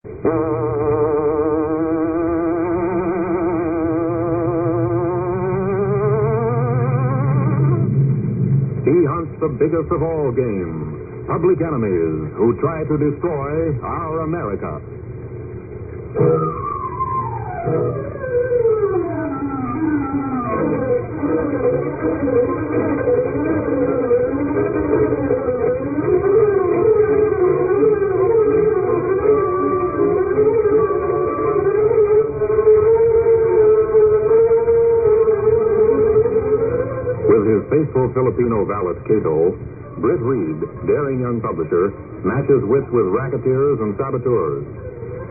He hunts the biggest of all game, public enemies who try to destroy our America. With his faithful Filipino valet, Kato, Britt Reid, daring young publisher, matches wits with racketeers and saboteurs,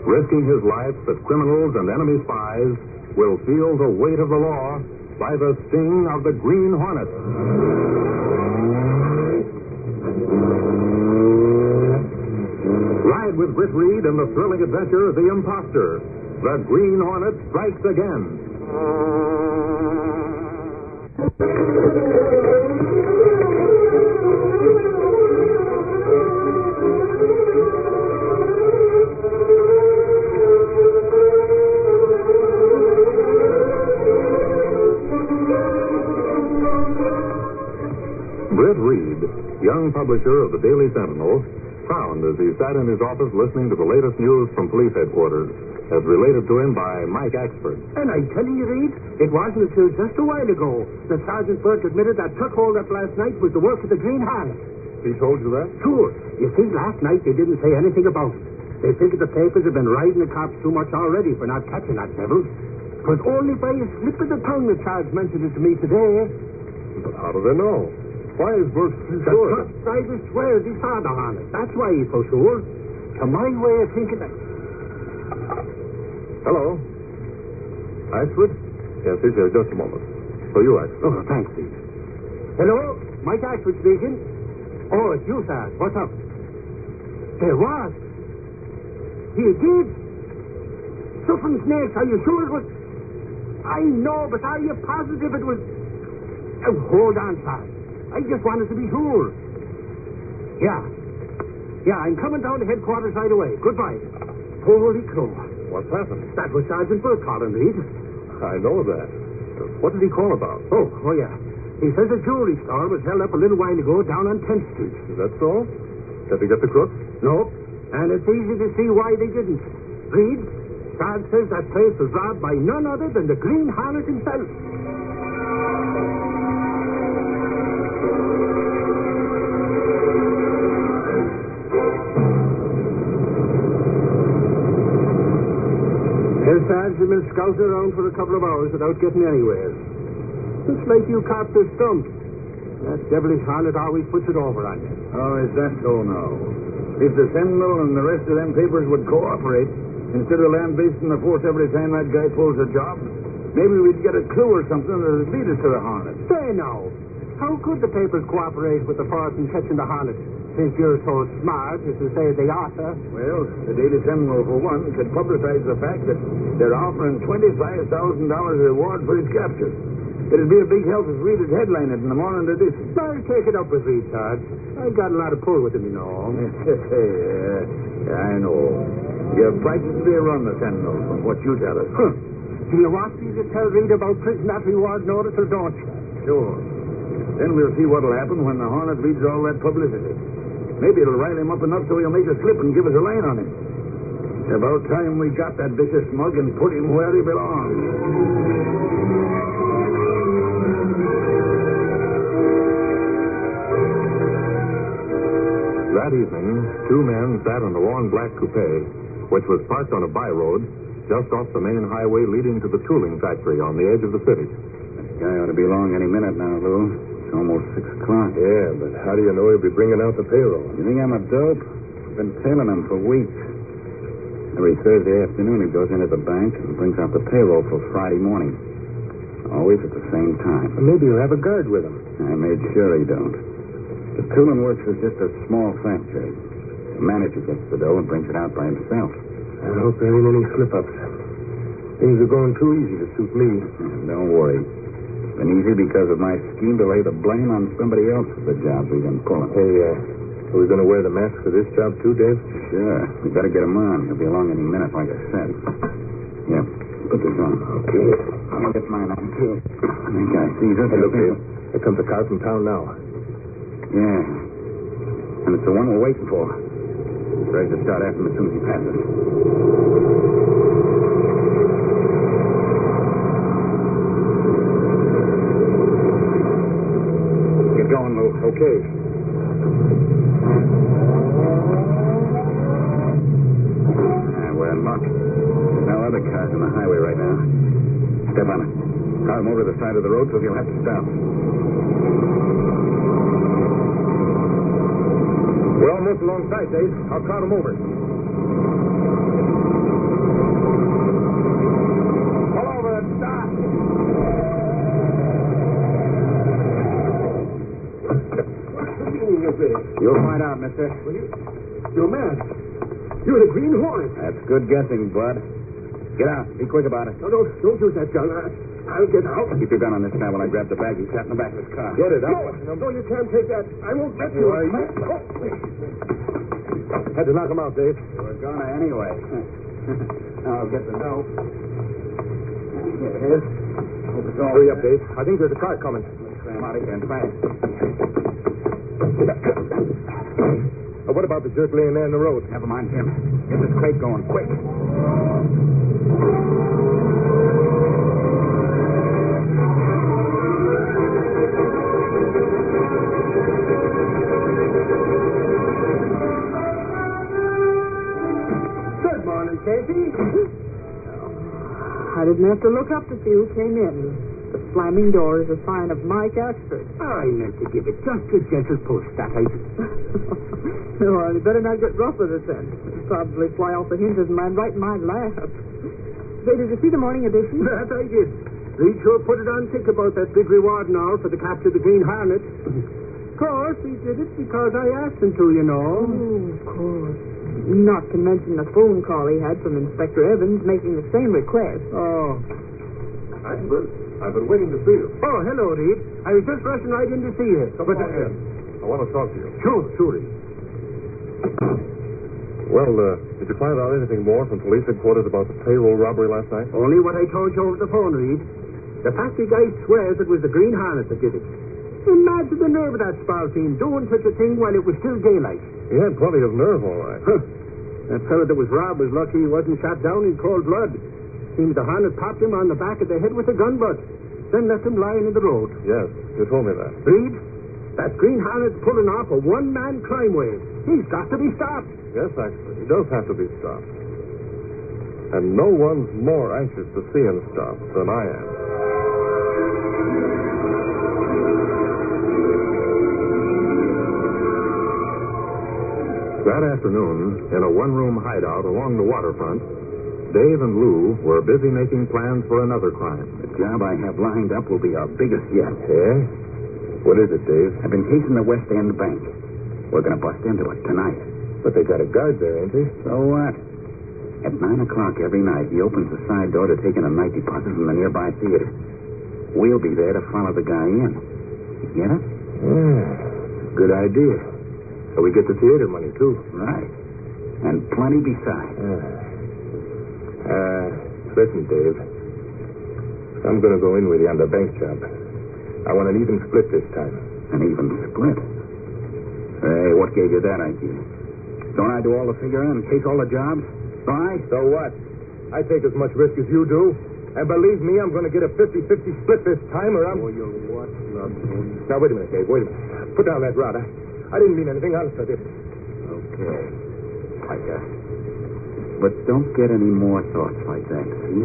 risking his life that criminals and enemy spies will feel the weight of the law by the sting of the Green Hornet. Ride with Britt Reid in the thrilling adventure of the Imposter. The Green Hornet strikes again. Britt Reid, young publisher of the Daily Sentinel, frowned as he sat in his office listening to the latest news from police headquarters, as related to him by Mike Axford. And I'm telling you, Reid, it wasn't until just a while ago that Sergeant Burke admitted that truck holdup last night was the work of the Green Hornet. He told you that? Sure. You see, last night they didn't say anything about it. They figured the papers had been riding the cops too much already for not catching that devil. It was only by a slip of the tongue that Charles mentioned it to me today. But how do they know? Why is Burke so The sure? truck driver swears he saw the Hornet. That's why he's so sure. To my way of thinking that... Hello? Axford? Yes, he's here. Just a moment. So you, Axford. Oh, thanks, Steve. Hello? Mike Axford speaking. Oh, it's you, Sarge. What's up? There was. He did. Suffering snakes. Are you sure it was... I know, but are you positive it was... Oh, hold on, Sarge. I just wanted to be sure. Yeah. Yeah, I'm coming down to headquarters right away. Goodbye. Holy crow. What's happened? That was Sergeant Burke calling, Reid. I know that. What did he call about? Oh, yeah. He says a jewelry store was held up a little while ago down on 10th Street. Is that so? Did they get the crooks? Nope. And it's easy to see why they didn't. Reid, Sarge says that place was robbed by none other than the Green Hornet himself. Well, Sarge, you've been scouting around for a couple of hours without getting anywhere. Looks like you copped a stump. That devilish Hornet always puts it over on you. Oh, is that so now? If the Sentinel and the rest of them papers would cooperate, instead of lambasting the force every time that guy pulls a job, maybe we'd get a clue or something that would lead us to the Hornet. Say now, how could the papers cooperate with the force in catching the Hornet, since you're so smart as to say they ought to? Well, the Daily Sentinel, for one, could publicize the fact that they're offering $25,000 reward for his capture. It'd be a big help if Reid had headlined it in the morning edition. I'll take it up with Reid, Sarge. I've got a lot of pull with him, you know. Yeah, I know. You're practically run the Sentinel from what you tell us. Huh. Do you want me to tell Reid about printing that reward notice or don't you? Sure. Then we'll see what'll happen when the Hornet reads all that publicity. Maybe it'll rile him up enough so he'll make a slip and give us a line on him. It's about time we got that vicious mug and put him where he belongs. That evening, two men sat in a long black coupe, which was parked on a by-road just off the main highway leading to the tooling factory on the edge of the city. That guy ought to be along any minute now, Lou. It's almost 6 o'clock. Yeah, but how do you know he'll be bringing out the payroll? You think I'm a dope? I've been tailing him for weeks. Every Thursday afternoon, he goes into the bank and brings out the payroll for Friday morning. Always at the same time. Well, maybe he'll have a guard with him. I made sure he don't. The tooling works is just a small factory. The manager gets the dough and brings it out by himself. I hope there ain't any slip-ups. Things are going too easy to suit me. Don't worry. It's been easy because of my scheme to lay the blame on somebody else for the jobs we've been pulling. Hey, Are we going to wear the mask for this job, too, Dave? Sure. We better get him on. He'll be along any minute, like I said. Yep. Put this on. Okay. I'm going to get mine on, too. I think I see this. Hey, look, Dave. Here comes a car from town now. Yeah. And it's the one we're waiting for. Ready to start after him as soon as he passes. Get going, Lou. Okay. We're in luck. There's no other cars on the highway right now. Step on it. Car him over to the side of the road so he'll have to stop. We're almost alongside, Dave. I'll crowd him over. Pull over and stop. You'll find out, mister. You're mad. You're the Green Hornet. That's good guessing, Bud. Get out. Be quick about it. No, don't use that gun. I'll get out. Keep your gun on this guy while I grab the bag he's got in the back of his car. Get it up. No, you can't take that. I won't let you. Had to knock him out, Dave. We're gonna anyway. Now I'll get the note. Here it is. Hope it's all Hurry up, Dave. I think there's a car coming. Let's cram out again fast. What about the jerk laying there in the road? Never mind him. Get this crate going quick. Good morning, Casey. I didn't have to look up to see who came in. The slamming door is a sign of Mike Ashford. I meant to give it just a gentle push, that I did. No, you better not get rough with it then. It'll probably fly off the hinges and land right in my lap. Say, did you see the morning edition? That I did. Reid sure put it on thick about that big reward and all for the capture of the Green Hornet. Of course, he did it because I asked him to, you know. Oh, of course. Not to mention the phone call he had from Inspector Evans making the same request. Oh. I've been waiting to see you. Oh, hello, Reid. I was just rushing right in to see you. Come on in. I want to talk to you. Sure, Reid. Well, did you find out anything more from police headquarters about the payroll robbery last night? Only what I told you over the phone, Reid. The factory guy swears it was the Green Hornet that did it. Imagine the nerve of that Spalpeen doing such a thing while it was still daylight. He had plenty of nerve, all right. That fellow that was robbed was lucky he wasn't shot down in cold blood. Seems the Hornet popped him on the back of the head with a gun butt, then left him lying in the road. Yes, you told me that. Reid, that Green Hornet's pulling off a one-man crime wave. He's got to be stopped. Yes, actually, he does have to be stopped. And no one's more anxious to see him stopped than I am. That afternoon, in a one-room hideout along the waterfront, Dave and Lou were busy making plans for another crime. The job I have lined up will be our biggest yet. Yeah? What is it, Dave? I've been casing the West End Bank. We're going to bust into it tonight. But they got a guard there, ain't they? So what? At 9 o'clock every night, he opens the side door to take in a night deposit from the nearby theater. We'll be there to follow the guy in. You get it? Yeah. Good idea. So we get the theater money, too. Right. And plenty besides. Listen, Dave. I'm going to go in with you on the bank job. I want an even split this time. An even split? Hey, what gave you that idea? Don't I do all the figuring and case all the jobs? Why? So what? I take as much risk as you do. And believe me, I'm going to get a 50-50 split this time, or I'm... Oh, you're what? Now, wait a minute, Dave. Wait a minute. Put down that rod. I didn't mean anything. Honest, I didn't. Okay. Like that. But don't get any more thoughts like that, see?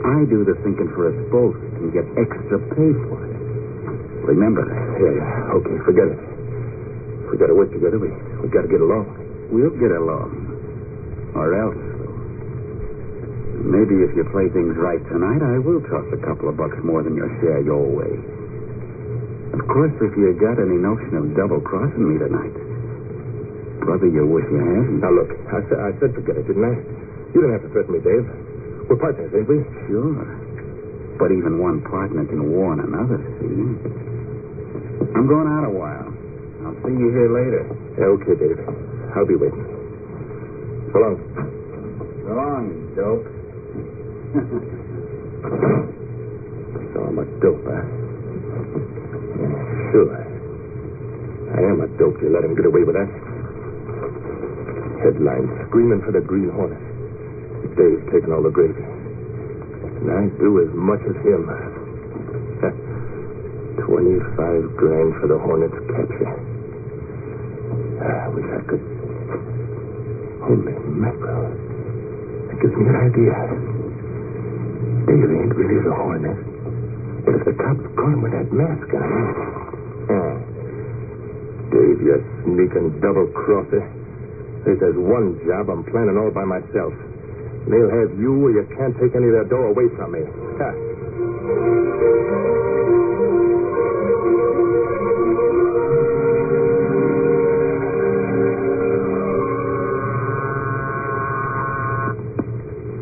I do the thinking for us both and get extra pay for it. Remember that. Yeah. Okay, forget it. If we got to work together, we got to get along. We'll get along. Or else. Maybe if you play things right tonight, I will toss a couple of bucks more than your share your way. Of course, if you got any notion of double-crossing me tonight, brother, you wish you hadn't. Now, look, I said forget it, didn't I? You didn't have to threaten me, Dave. We're partners, ain't we? Sure. But even one partner can warn another, see? I'm going out a while. I'll see you here later. Okay, Dave. I'll be waiting. So long. So long, dope. So I'm a dope, huh? Sure. I am a dope. You let him get away with that. Headline screaming for the Green Hornet. Dave's taking all the gravy. And I do as much as him. 25 grand for the Hornet's capture. I wish I could. Holy mackerel. That gives me an idea. Dave ain't really the Hornet. But if the cops caught him with that mask on. Dave, you sneaking double-crosser. There's one job I'm planning all by myself. And they'll have you or you can't take any of their dough away from me. Ha.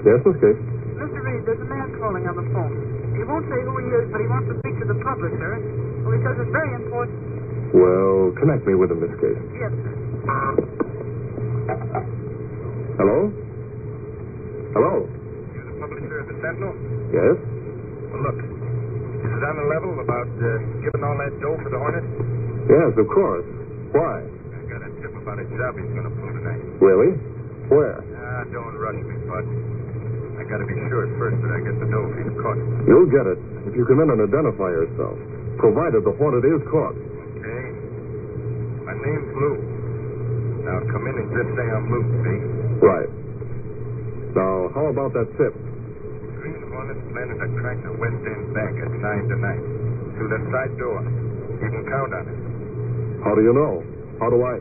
Yes, Miss Kate? Mr. Reid, there's a man calling on the phone. He won't say who he is, but he wants to speak to the publisher. Well, he says it's very important. Well, connect me with him, Miss Kate. Yes, sir. Hello? Hello? You're the publisher of the Sentinel? Yes? Well, look, this is on the level about giving all that dough for the Hornet. Yes, of course. Why? I got a tip about a job he's going to pull tonight. Really? Where? Don't rush me, bud. I got to be sure first that I get the dough if he's caught. You'll get it if you come in and identify yourself, provided the Hornet is caught. Okay. My name's Lou. Now come in and just say I'm Lou, see? Right. Now, how about that tip? Green Hornet's planning to crack the West End Bank at 9 tonight. Through the side door. You can count on it. How do you know? How do I?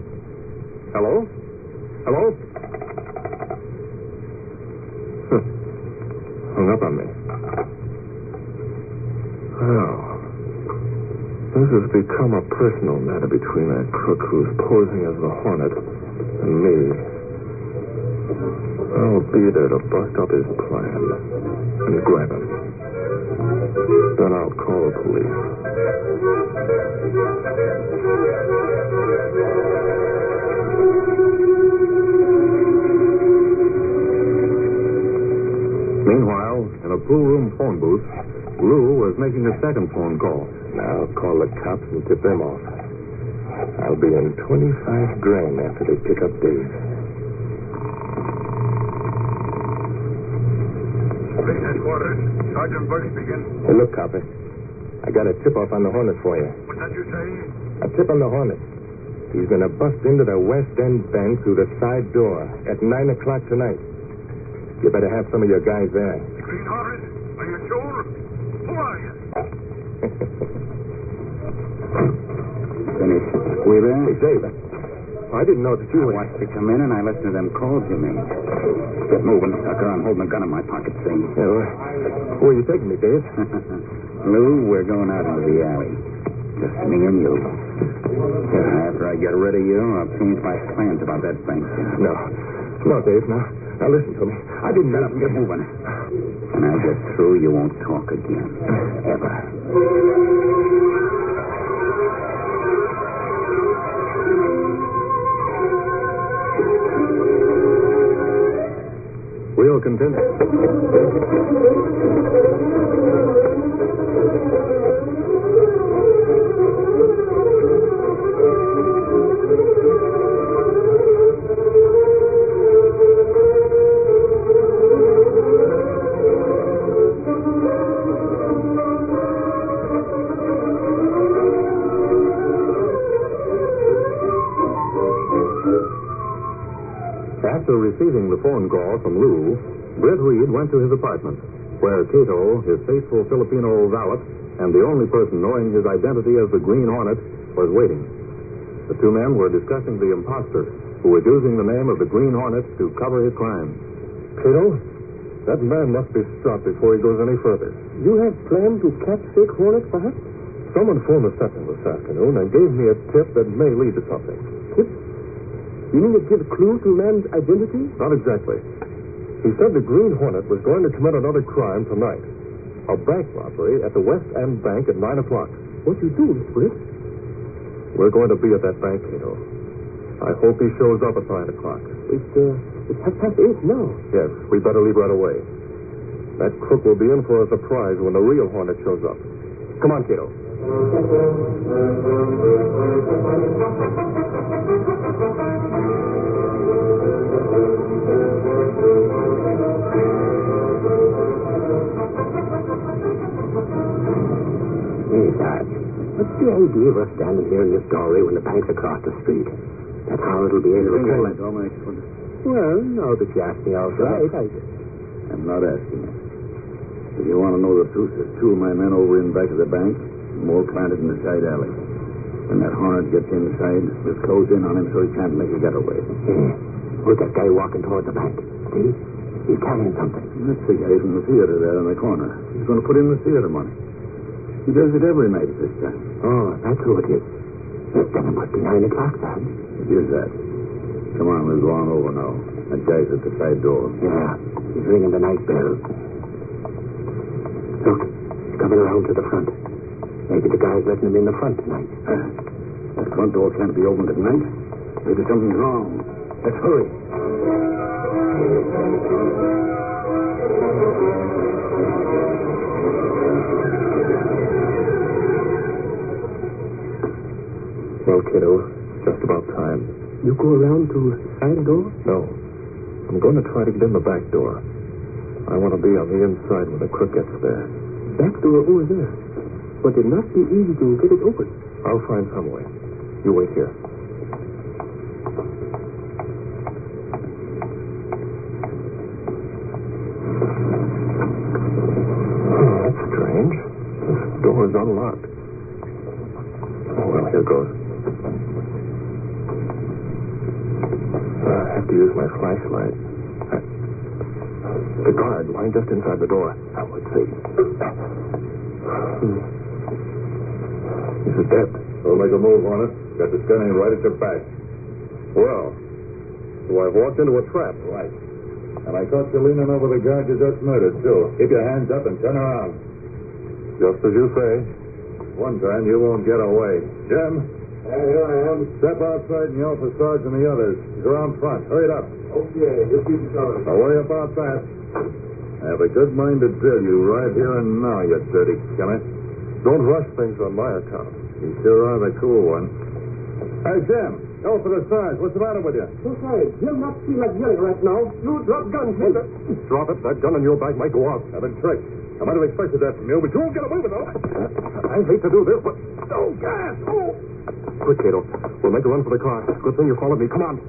Hello? Hello? Hung up on me. Well, this has become a personal matter between that crook who's posing as the Hornet and me. I'll be there to bust up his plan and grab him. Then I'll call the police. Meanwhile, in a pool room phone booth, Lou was making a second phone call. Now I'll call the cops and tip them off. I'll be in 25 grand after they pick up Dave. Police headquarters. Sergeant Burke speaking. Hey, look, copper. I got a tip-off on the Hornet for you. What's that you say? A tip on the Hornet. He's going to bust into the West End Bank through the side door at 9 o'clock tonight. You better have some of your guys there. Green Hornet? Are you sure? Who are you? Finished. We there? Hey, Dave, I didn't know that you I were... watched you come in and I listened to them calls you made. Get moving, sucker. I'm holding a gun in my pocket, see? Yeah, where are you taking me, Dave? Lou, we're going out into the alley. Just me and you. After I get rid of you, I'll change my plans about that bank. No, Dave, no. Now listen to me. I didn't... Shut up and get moving. When I get through, you won't talk again. Ever. We'll continue. After receiving the phone call from Lou, Britt Reid went to his apartment, where Kato, his faithful Filipino valet, and the only person knowing his identity as the Green Hornet, was waiting. The two men were discussing the imposter, who was using the name of the Green Hornet to cover his crimes. Kato, that man must be stopped before he goes any further. You have planned to catch fake Hornet, perhaps? Someone phoned the Sentinel this afternoon and gave me a tip that may lead to something. Tip? You mean it gives a clue to a man's identity? Not exactly. He said the Green Hornet was going to commit another crime tonight. A bank robbery at the West End Bank at 9 o'clock. What you do, Britt? We're going to be at that bank, Kato. I hope he shows up at 5 o'clock. It's 8:30 now. Yes, we better leave right away. That crook will be in for a surprise when the real Hornet shows up. Come on, Kato. Hey, Dad. What's the idea of us standing here in this doorway when the bank's across the street? That's how it'll be able to pull it. Well, now that you ask me outright, I'm not asking you. If you want to know the truth, there's two of my men over in back of the bank, more planted in the side alley. When that Hornet gets inside, we'll close in on him so he can't make a getaway. Yeah. Where's that guy walking toward the bank? See? He's carrying something. That's the guy from the theater there in the corner. He's going to put in the theater money. He does it every night at this time. Oh, that's who it is. Then it must be 9 o'clock, Dad. It is that. Come on, we'll go on over now. That guy's at the side door. Yeah, he's ringing the night bell. Look, he's coming around to the front. Maybe the guy's letting him in the front tonight. That front door can't be opened at night. Maybe something's wrong. Let's hurry. Well, kiddo, just about time. You go around to the side door? No. I'm going to try to get in the back door. I want to be on the inside when the crook gets there. Back door over there. But it must be easy to get it open. I'll find some way. You wait here. Oh, that's strange. This door is unlocked. Oh, well, here goes. I have to use my flashlight. The guard lying just inside the door. Now, let's see. This is dead. Don't make a move on it. Got the gunning right at your back. Well, so I've walked into a trap. Right. And I caught you leaning over the guard you just murdered, too. Keep your hands up and turn around. Just as you say. One time you won't get away. Jim? Here I am. Step outside and yell for Sarge and the others. He's around front. Hurry it up. Okay, just keep going. Don't worry about that. I have a good mind to drill you right here and now, you dirty skillet. Don't rush things on my account. You sure are the cool one. Hey, Jim, go for the Sarge. What's the matter with you? Okay, you'll not feel like yelling right now. You drop guns. Drop it. That gun in your back might go off. I've been tricked. I might have expected that from you, but you won't get away with it. I hate to do this, but... Oh, gas! Oh! Quick, Kato. We'll make a run for the car. Good thing you followed me. Come on.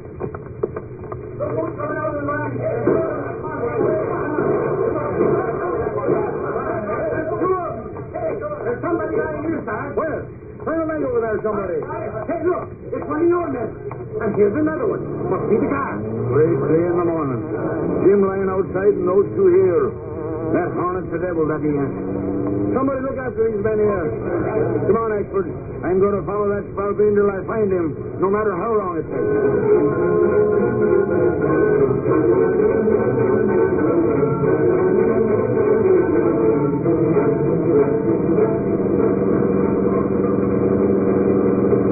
There's somebody lying here, sir. Where? Turn the light over there, somebody. Hey, look, it's one of your men. And here's another one. Must be the guy. Great day in the morning. Jim lying outside and those two here. That Hornet's the devil that he is. Somebody look after these men here. Come on, expert. I'm going to follow that spalpeen till I find him, no matter how long it takes.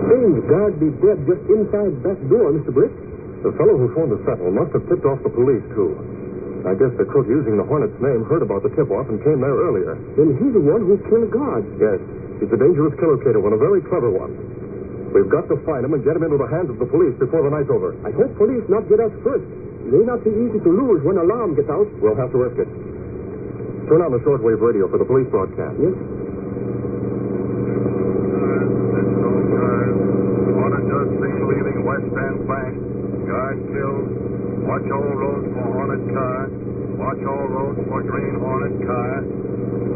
Strange guard be dead just inside that door, Mr. Britt. The fellow who phoned the sentinel must have tipped off the police, too. I guess the crook using the Hornet's name heard about the tip-off and came there earlier. Then he's the one who killed guard. Yes. He's a dangerous killer, Kato, and a very clever one. We've got to find him and get him into the hands of the police before the night's over. I hope police not get us first. It may not be easy to lose when alarm gets out. We'll have to risk it. Turn on the shortwave radio for the police broadcast. Yes. Hornet just seen leaving West End Bank. Guard killed. Watch all roads for Hornet car. Watch all roads for Green Hornet car.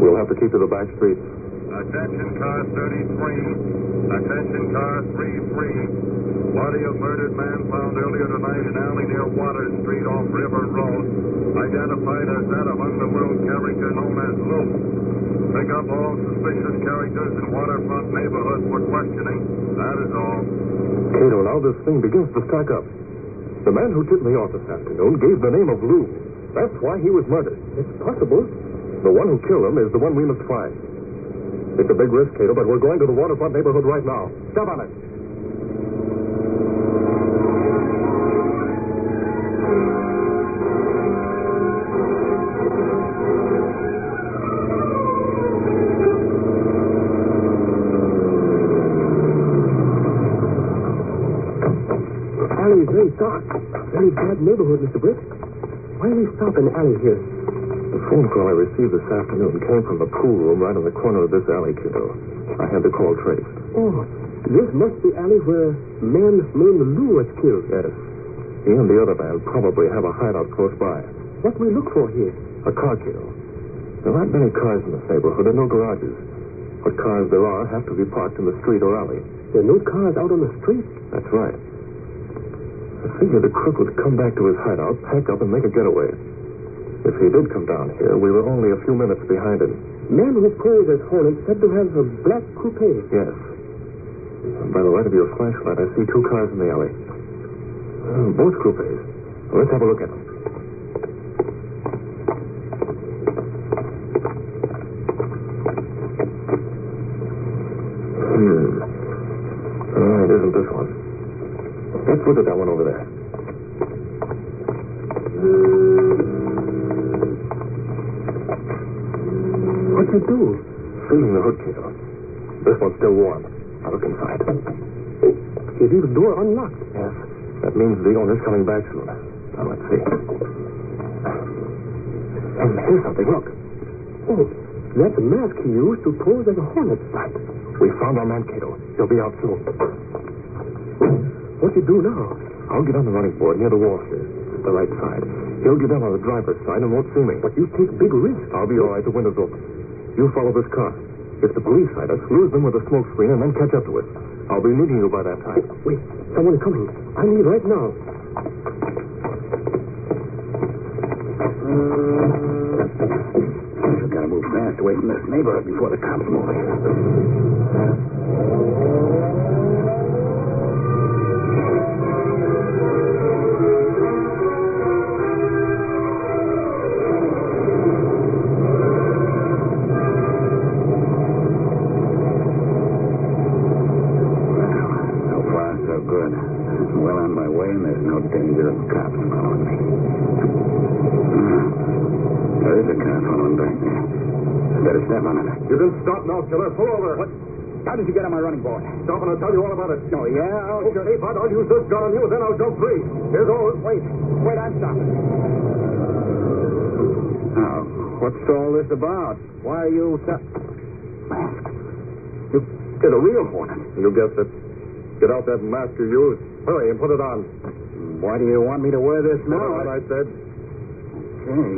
We'll have to keep to the back streets. Attention car 33. Attention car 33. Body of murdered man found earlier tonight in alley near Water Street off River Road. Identified as that of Underworld character known as Lou. Pick up all suspicious characters in waterfront neighborhoods for questioning. That is all. Kato, now this thing begins to stack up. The man who tipped me off this afternoon gave the name of Lou. That's why he was murdered. It's possible. The one who killed him is the one we must find. It's a big risk, Kato, but we're going to the waterfront neighborhood right now. Step on it. right neighborhood, Mr. Britt. Why do we stop in the alley here? The phone call I received this afternoon came from the pool room right on the corner of this alley, Kato. I had to call Trace. Oh, this must be the alley where a man named Lou was killed. Yes. He and the other man probably have a hideout close by. What do we look for here? A car, Kato. There aren't many cars in this neighborhood and no garages. What cars there are have to be parked in the street or alley. There are no cars out on the street? That's right. I figured the crook would come back to his hideout, pack up, and make a getaway. If he did come down here, we were only a few minutes behind him. Man who posed as Hornet said to have a black coupe. Yes. And by the light of your flashlight, I see two cars in the alley. Both coupes. Well, let's have a look at them. It isn't this one. Let's look at that one over there. What'd you do? Feeling the hood, Kato. This one's still warm. Now look inside. You leave the door unlocked. Yes. That means the owner's coming back soon. Now let's see. And here's something. Look. Oh, that's the mask he used to pose as a hornet. Right. We found our man, Kato. He'll be out soon. What do you do now? I'll get on the running board near the wall here. The right side. He'll get down on the driver's side and won't see me. But you take big risks. I'll be all right. The window's open. You follow this car. If the police sight us, lose them with a smoke screen and then catch up to us. I'll be needing you by that time. Wait. Someone coming. I need right now. We've got to move fast away from this neighborhood before the cops move in. You didn't stop now, killer. Pull over. What? How did you get on my running board? Stop and I'll tell you all about it. Oh, yeah? Okay, but I'll use this gun on you, then I'll jump free. Here's all. Wait, I'm stopping. Now, what's all this about? Why are you... Mask. You're a real Hornet. You guessed it. Get out that mask you used. Hurry and put it on. Why do you want me to wear this now? What I said. Okay.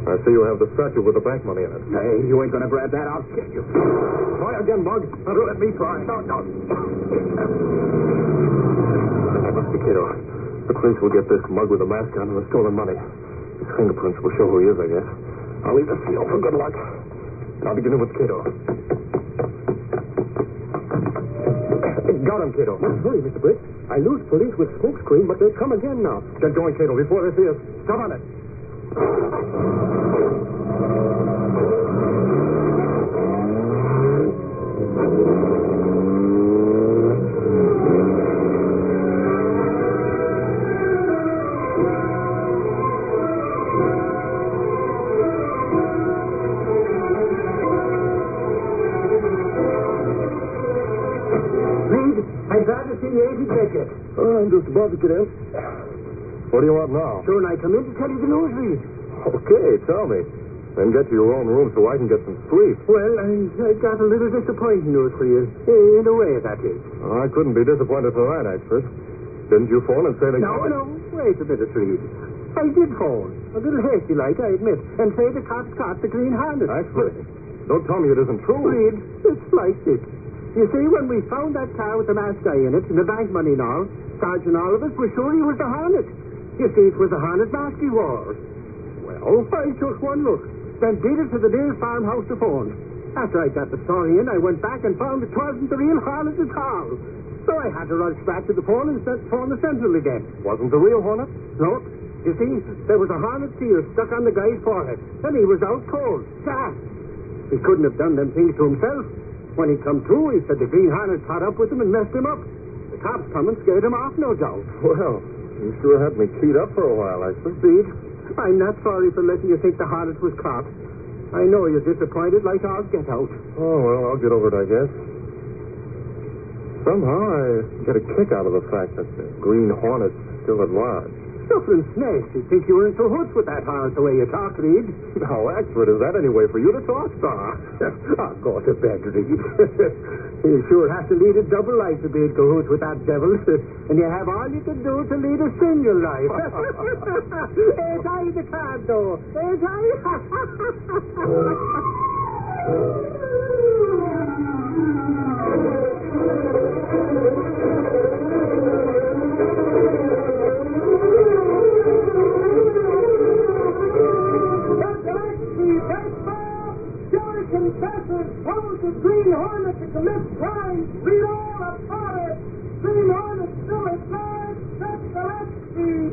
I see you have the statue with the bank money in it. Hey, you ain't gonna grab that. I'll kill you. Try again, Mug. Better let me try. No. That must be Kato. The police will get this mug with the mask on and the stolen money. His fingerprints will show who he is, I guess. I'll leave the seal for good luck. I'll begin with Kato. Got him, Kato. Hurry, Mr. Britt. I lose police with smoke screen, but they come again now. Get going, Kato, before they see us. Stop on it. I'd rather see the agent ticket. Oh, I'm just about to get in. What do you want now? Soon I come in to tell you the news, Reid. Okay, tell me. Then get to your own room so I can get some sleep. Well, I got a little disappointing news for you. In a way, that is. Oh, I couldn't be disappointed for that, Expert. Didn't you phone and say that... No. Wait a minute, Reid. I did phone. A little hasty like, I admit. And say the cops caught the Green Hornet. Expert, don't tell me it isn't true. Reid, it's like this. You see, when we found that car with the masked guy in it, and the bank money and all, Sarge and all of us were sure he was the Hornet. You see, it was the Hornet mask he wore. Well, I took one look, then did it to the nearest farmhouse to phone. After I got the story in, I went back and found it wasn't the real Hornet at all. So I had to rush back to the phone and phone the Central again. Wasn't the real Hornet? No. You see, there was a Hornet seal stuck on the guy's forehead, and he was out cold, gassed. He couldn't have done them things to himself. When he come to, he said the Green Hornet caught up with him and messed him up. The cops come and scared him off, no doubt. Well, you sure had me keyed up for a while, Expert. Reid, I'm not sorry for letting you think the Hornet was caught. I know you're disappointed like I'll get out. Oh, well, I'll get over it, I guess. Somehow I get a kick out of the fact that the Green Hornet still at large. Suffering snakes, you'd think you were in cahoots with that harness the way you talk, Reed. How accurate is that anyway for you to talk, sir? Oh, go to bed, Reed. You sure have to lead a double life to be in cahoots with that devil. And you have all you can do to lead a single life. Ain't I the Kato? Ain't I? Confessors told the Green Hornet to commit crimes. Read all about it. Green Hornet still alive. That's the